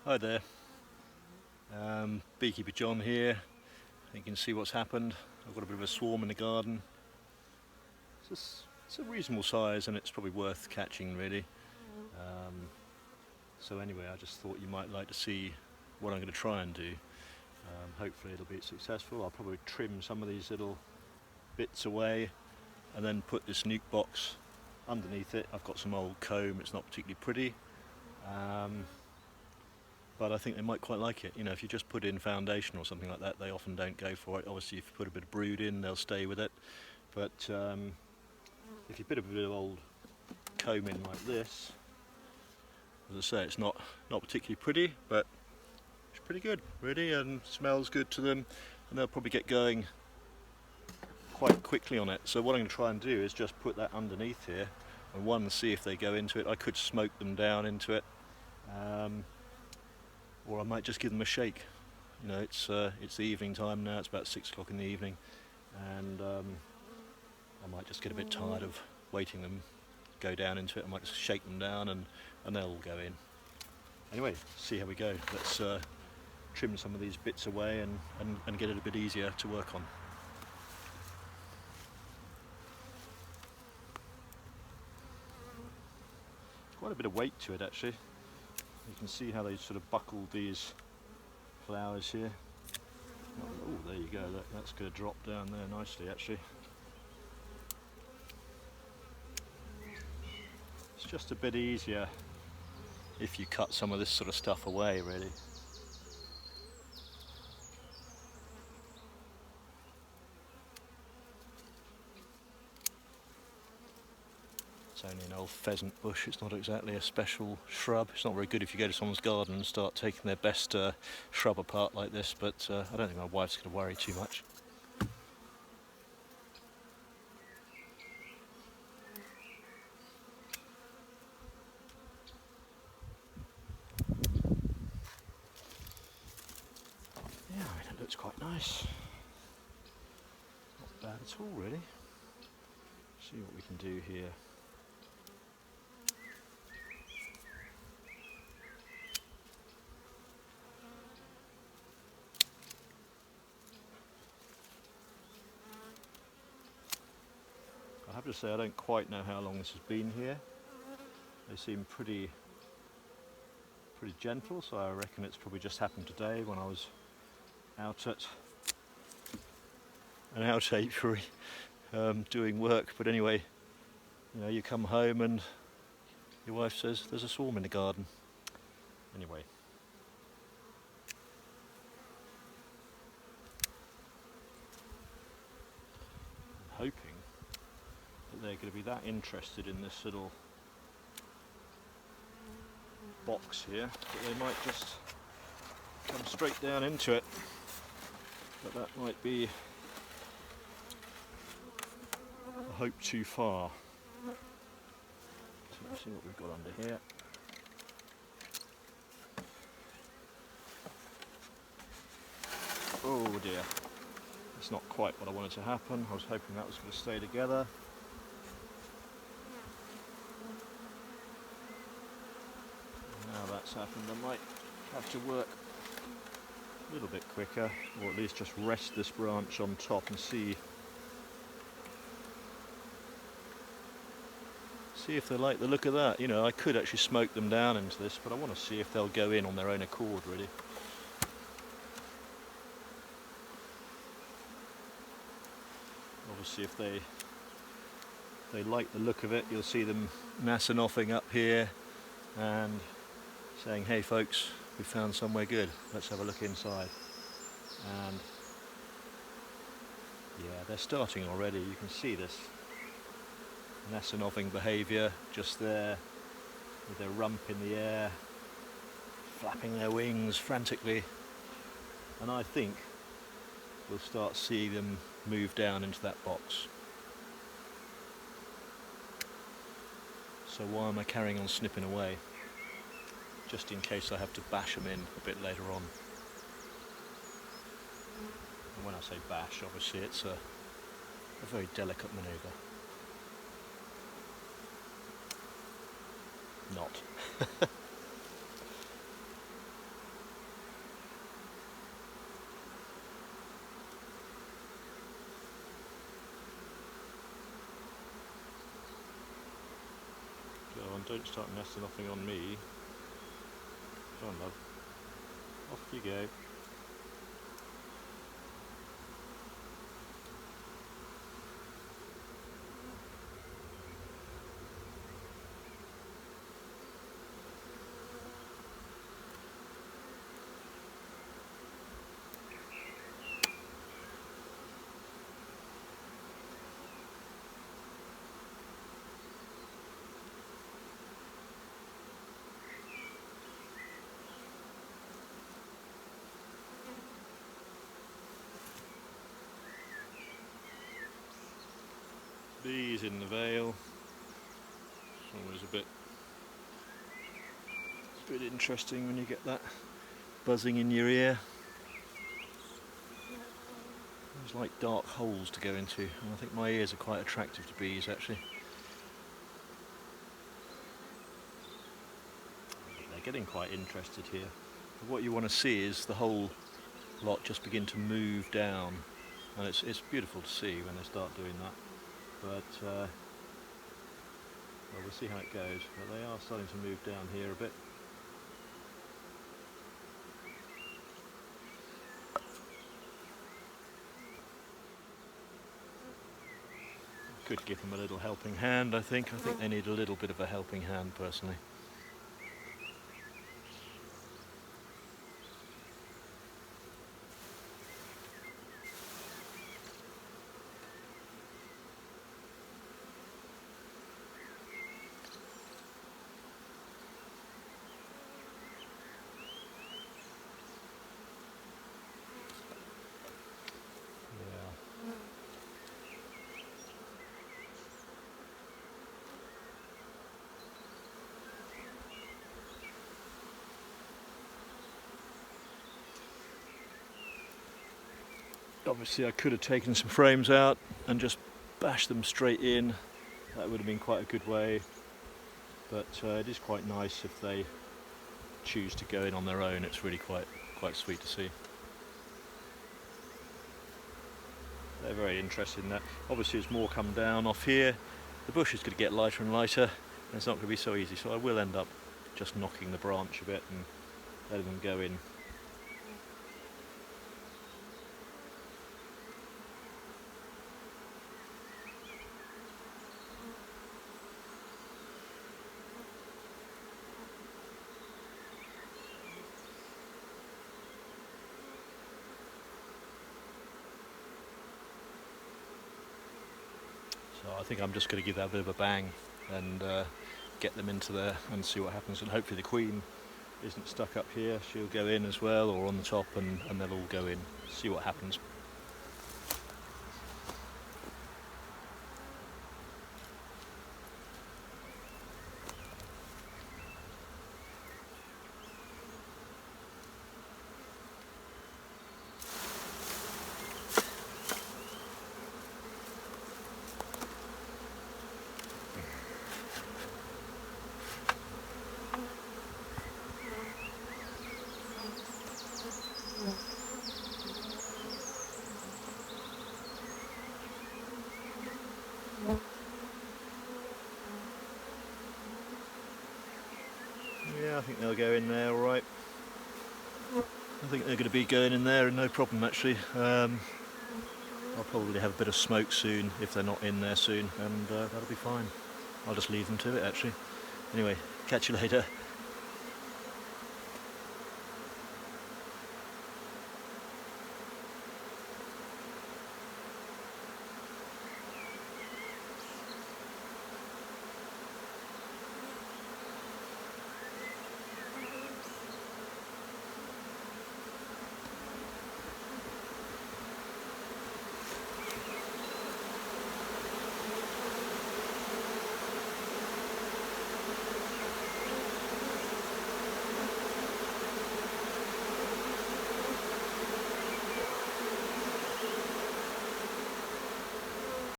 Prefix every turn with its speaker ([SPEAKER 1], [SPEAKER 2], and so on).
[SPEAKER 1] Hi there, Beekeeper John here. You can see what's happened. I've got a bit of a swarm in the garden. It's a reasonable size and it's probably worth catching really. So anyway, I just thought you might like to see what I'm going to try and do. Hopefully it'll be successful. I'll probably trim some of these little bits away and then put this nuke box underneath it. I've got some old comb, it's not particularly pretty. But I think they might quite like it. You know, if you just put in foundation or something like that, they often don't go for it. Obviously, if you put a bit of brood in, they'll stay with it. But if you put a bit of old comb in like this, as I say, it's not particularly pretty, but it's pretty good, really, and smells good to them, and they'll probably get going quite quickly on it. So what I'm going to try and do is just put that underneath here, and see if they go into it. I could smoke them down into it. Or I might just give them a shake. You know, it's the evening time now, it's about 6 o'clock in the evening, and I might just get a bit tired of waiting them go down into it. I might just shake them down and they'll all go in. Anyway, see how we go. Let's trim some of these bits away and get it a bit easier to work on. Quite a bit of weight to it actually. You can see how they sort of buckled these flowers here. Oh, there you go, that's going to drop down there nicely actually. It's just a bit easier if you cut some of this sort of stuff away really. It's only an old pheasant bush, it's not exactly a special shrub. It's not very good if you go to someone's garden and start taking their best shrub apart like this, but I don't think my wife's going to worry too much. Yeah, I mean, it looks quite nice. Not bad at all really. See what we can do here. I have to say I don't quite know how long this has been here. They seem pretty gentle, so I reckon it's probably just happened today when I was out at an out apiary doing work. But anyway, you know, you come home and your wife says there's a swarm in the garden. Anyway. I'm hoping that they're going to be that interested in this little box here that they might just come straight down into it, but that might be a hope too far. So let's see what we've got under here. Oh dear, that's not quite what I wanted to happen. I was hoping that was going to stay together. Now that's happened, I might have to work a little bit quicker, or at least just rest this branch on top and see if they like the look of that. You know, I could actually smoke them down into this, but I want to see if they'll go in on their own accord really. Obviously if they like the look of it, you'll see them massing offing up here and saying, hey folks, we found somewhere good, let's have a look inside. And yeah, they're starting already. You can see this massing offing behaviour just there with their rump in the air, flapping their wings frantically, and I think we'll start seeing them move down into that box. So why am I carrying on snipping away? Just in case I have to bash them in a bit later on. And when I say bash, obviously it's a very delicate manoeuvre. Not. don't start nesting nothing on me. Come on, love. Off you go. Bees in the veil. It's always a bit interesting when you get that buzzing in your ear. It's like dark holes to go into, and I think my ears are quite attractive to bees actually. They're getting quite interested here. But what you want to see is the whole lot just begin to move down, and it's beautiful to see when they start doing that. But well, we'll see how it goes. But they are starting to move down here a bit. Could give them a little helping hand, I think. I think they need a little bit of a helping hand, personally. Obviously I could have taken some frames out and just bashed them straight in. That would have been quite a good way, but it is quite nice if they choose to go in on their own. It's really quite sweet to see. They're very interested in that. Obviously as more come down off here, the bush is going to get lighter and lighter, and it's not going to be so easy, so I will end up just knocking the branch a bit and letting them go in. So I think I'm just going to give that a bit of a bang and get them into there and see what happens, and hopefully the queen isn't stuck up here. She'll go in as well, or on the top, and they'll all go in. See what happens. Yeah, I think they'll go in there all right. I think they're going to be going in there and no problem actually. I'll probably have a bit of smoke soon if they're not in there soon, and that'll be fine. I'll just leave them to it actually. Anyway, catch you later.